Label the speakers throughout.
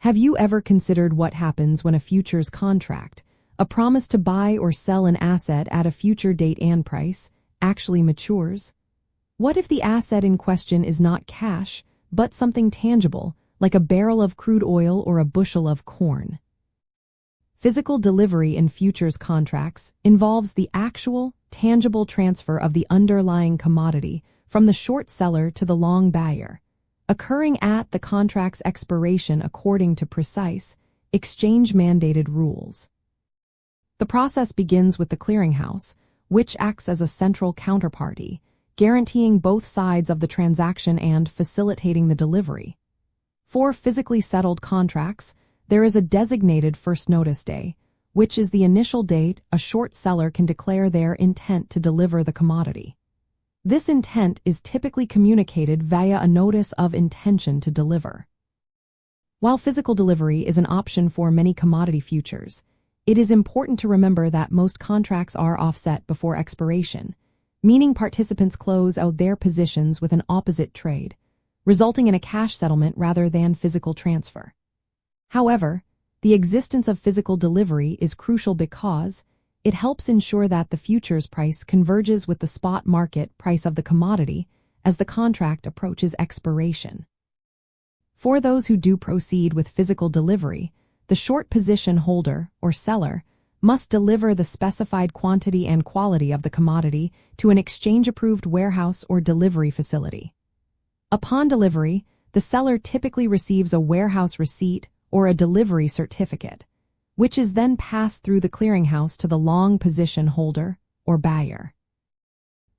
Speaker 1: Have you ever considered what happens when a futures contract, a promise to buy or sell an asset at a future date and price, actually matures? What if the asset in question is not cash, but something tangible, like a barrel of crude oil or a bushel of corn? Physical delivery in futures contracts involves the actual, tangible transfer of the underlying commodity from the short seller to the long buyer, occurring at the contract's expiration according to precise, exchange-mandated rules. The process begins with the clearinghouse, which acts as a central counterparty, guaranteeing both sides of the transaction and facilitating the delivery. For physically settled contracts, there is a designated first notice day, which is the initial date a short seller can declare their intent to deliver the commodity. This intent is typically communicated via a notice of intention to deliver. While physical delivery is an option for many commodity futures, it is important to remember that most contracts are offset before expiration, meaning participants close out their positions with an opposite trade, resulting in a cash settlement rather than physical transfer. However, the existence of physical delivery is crucial because it helps ensure that the futures price converges with the spot market price of the commodity as the contract approaches expiration. For those who do proceed with physical delivery, the short position holder, or seller, must deliver the specified quantity and quality of the commodity to an exchange-approved warehouse or delivery facility. Upon delivery, the seller typically receives a warehouse receipt or a delivery certificate, which is then passed through the clearinghouse to the long position holder, or buyer.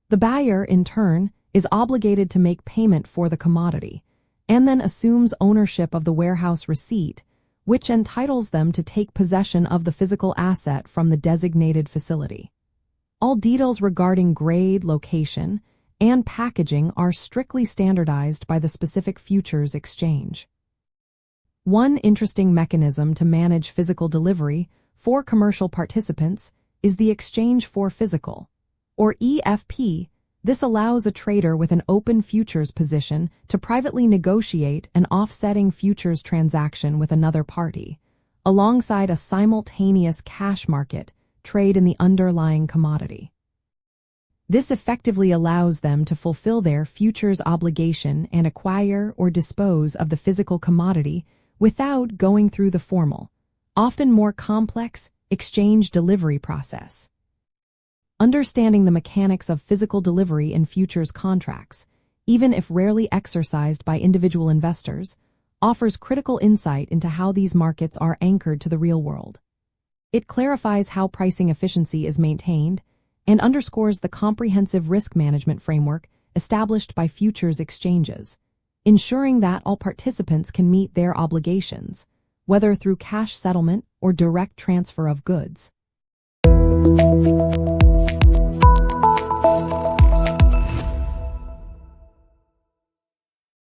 Speaker 1: The buyer, in turn, is obligated to make payment for the commodity, and then assumes ownership of the warehouse receipt, which entitles them to take possession of the physical asset from the designated facility. All details regarding grade, location, and packaging are strictly standardized by the specific futures exchange. One interesting mechanism to manage physical delivery for commercial participants is the exchange for physical, or EFP. This allows a trader with an open futures position to privately negotiate an offsetting futures transaction with another party, alongside a simultaneous cash market trade in the underlying commodity. This effectively allows them to fulfill their futures obligation and acquire or dispose of the physical commodity without going through the formal, often more complex, exchange delivery process. Understanding the mechanics of physical delivery in futures contracts, even if rarely exercised by individual investors, offers critical insight into how these markets are anchored to the real world. It clarifies how pricing efficiency is maintained and underscores the comprehensive risk management framework established by futures exchanges, ensuring that all participants can meet their obligations, whether through cash settlement or direct transfer of goods.